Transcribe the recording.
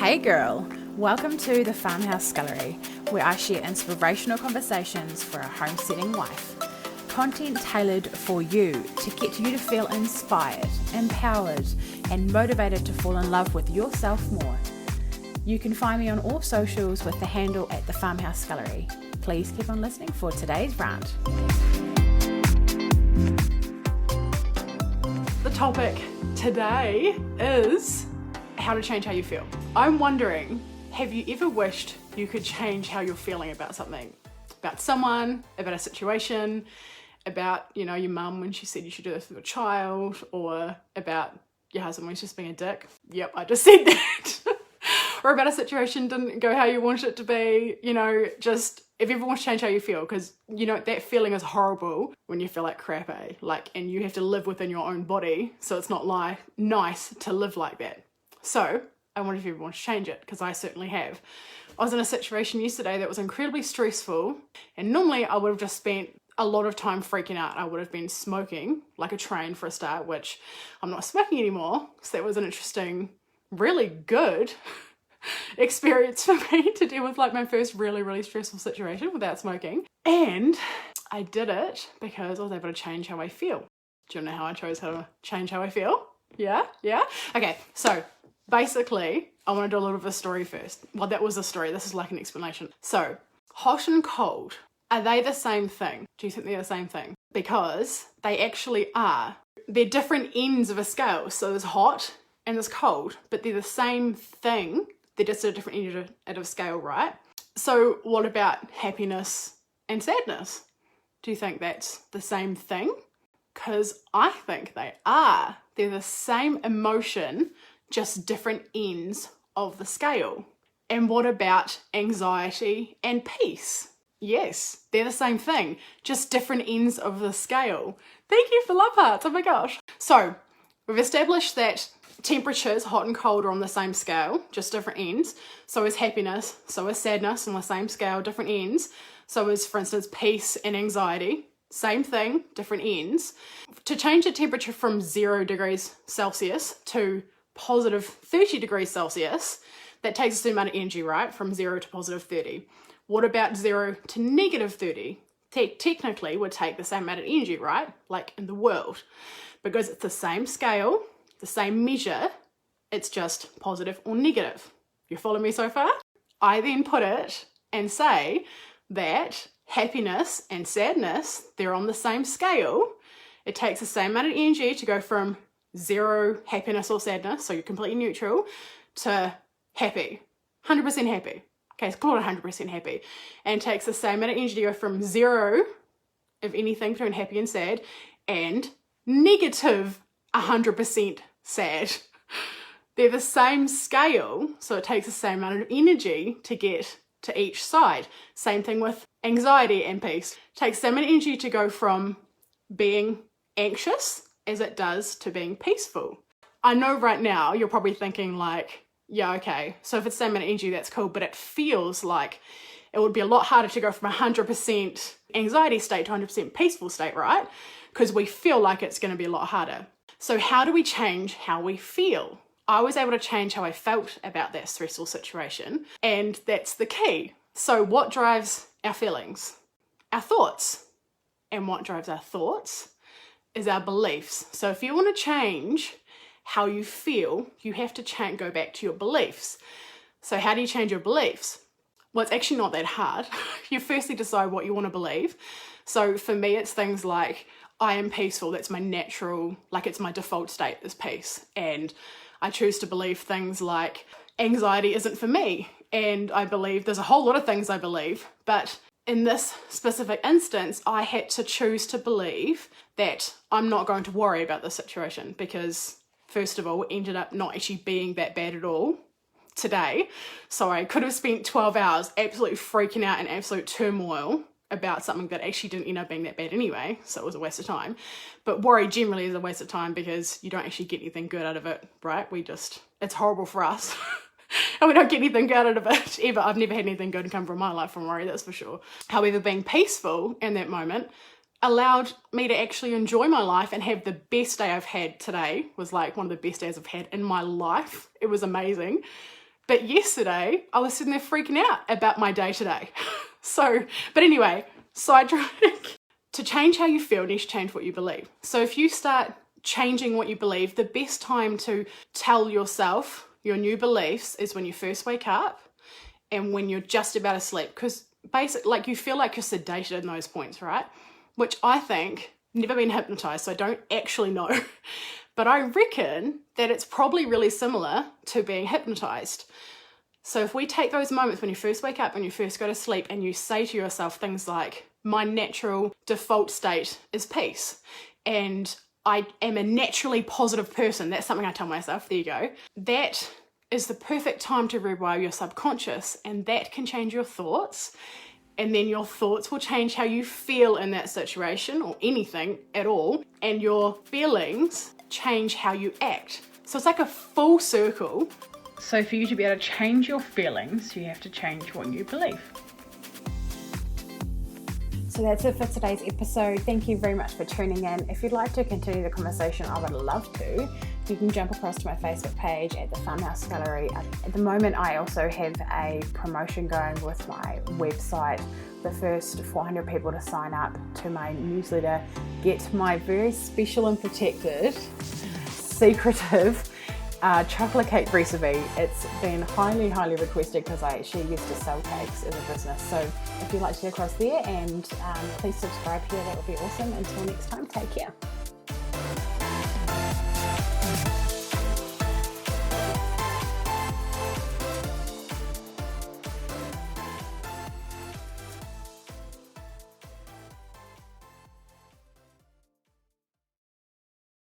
Hey girl, welcome to the Farmhouse Scullery, where I share inspirational conversations for a homesteading wife. Content tailored for you to get you to feel inspired, empowered, and motivated to fall in love with yourself more. You can find me on all socials with the handle at the Farmhouse Scullery. Please keep on listening for today's rant. The topic today is how to change how you feel. I'm wondering, have you ever wished you could change how you're feeling about something? About someone, about a situation, about, your mum when she said you should do this with a child, or about your husband when he's just being a dick. Yep, I just said that. Or about a situation didn't go how you wanted it to be, just if you ever want to change how you feel, because that feeling is horrible when you feel like crap, and you have to live within your own body, so it's not nice to live like that. So I wonder if you ever want to change it, because I certainly have. I was in a situation yesterday that was incredibly stressful, and normally I would have just spent a lot of time freaking out. I would have been smoking like a train for a start, which I'm not smoking anymore, so that was an interesting, really good experience for me to deal with my first really stressful situation without smoking. And I did it because I was able to change how I feel. Do you know how I chose how to change how I feel? Yeah? Okay, so basically, I want to do a little bit of a story first. Well, that was a story. This is like an explanation. So, hot and cold, are they the same thing? Do you think they're the same thing? Because they actually are. They're different ends of a scale. So there's hot and there's cold, but they're the same thing. They're just at a different end of a scale, right? So what about happiness and sadness? Do you think that's the same thing? Because I think they are. They're the same emotion, just different ends of the scale. And what about anxiety and peace? Yes, they're the same thing, just different ends of the scale. Thank you for love hearts, oh my gosh. So we've established that temperatures, hot and cold, are on the same scale, just different ends. So is happiness, so is sadness on the same scale, different ends. So is, for instance, peace and anxiety. Same thing, different ends. To change the temperature from 0 degrees Celsius to positive 30 degrees Celsius, that takes a certain amount of energy, right? From 0 to positive 30. What about 0 to negative 30? Technically would take the same amount of energy, right? Like in the world. Because it's the same scale, the same measure, it's just positive or negative. You follow me so far? I then put it and say that happiness and sadness, they're on the same scale. It takes the same amount of energy to go from 0 happiness or sadness, so you're completely neutral, to happy, 100% happy. Okay, so call it 100% happy. And it takes the same amount of energy to go from 0 of anything between happy and sad, and negative 100% sad. They're the same scale, so it takes the same amount of energy to get to each side. Same thing with anxiety and peace. It takes the same amount of energy to go from being anxious as it does to being peaceful. I know right now you're probably thinking yeah, okay, so if it's the same amount of energy, that's cool, but it feels like it would be a lot harder to go from 100% anxiety state to 100% peaceful state, right? Because we feel like it's going to be a lot harder. So how do we change how we feel? I was able to change how I felt about that stressful situation, and that's the key. So what drives our feelings? Our thoughts. And what drives our thoughts is our beliefs. So if you want to change how you feel, you have to go back to your beliefs. So how do you change your beliefs? Well, it's actually not that hard. You firstly decide what you want to believe. So for me, it's things like, I am peaceful. That's my natural, it's my default state is peace. And I choose to believe things like anxiety isn't for me. And I believe there's a whole lot of things I believe, but in this specific instance, I had to choose to believe that I'm not going to worry about this situation because, first of all, it ended up not actually being that bad at all today. So I could have spent 12 hours absolutely freaking out in absolute turmoil about something that actually didn't end up being that bad anyway, so it was a waste of time. But worry generally is a waste of time because you don't actually get anything good out of it, right? It's horrible for us. And we don't get anything good out of it ever. I've never had anything good come from my life from worry, that's for sure. However, being peaceful in that moment allowed me to actually enjoy my life and have the best day I've had today. Was one of the best days I've had in my life. It was amazing. But yesterday, I was sitting there freaking out about my day today. But anyway, sidetrack. To change how you feel, you need to change what you believe. So if you start changing what you believe, the best time to tell yourself your new beliefs is when you first wake up and when you're just about to sleep. Because basically, like, you feel like you're sedated in those points, right? Which I think, never been hypnotized, so I don't actually know. But I reckon that it's probably really similar to being hypnotized. So if we take those moments when you first wake up and you first go to sleep and you say to yourself things like, my natural default state is peace, and I am a naturally positive person. That's something I tell myself. There you go. That is the perfect time to rewire your subconscious, and that can change your thoughts. And then your thoughts will change how you feel in that situation or anything at all. And your feelings change how you act. So it's like a full circle. So for you to be able to change your feelings, you have to change what you believe. So that's it for today's episode. Thank you very much for tuning in. If you'd like to continue the conversation, I would love to. You can jump across to my Facebook page at the Farmhouse Gallery. At the moment, I also have a promotion going with my website. The first 400 people to sign up to my newsletter get my very special and protected, secretive chocolate cake recipe. It's been highly requested because I actually used to sell cakes as a business. So if you'd like to get across there and please subscribe here, that would be awesome. Until next time, take care.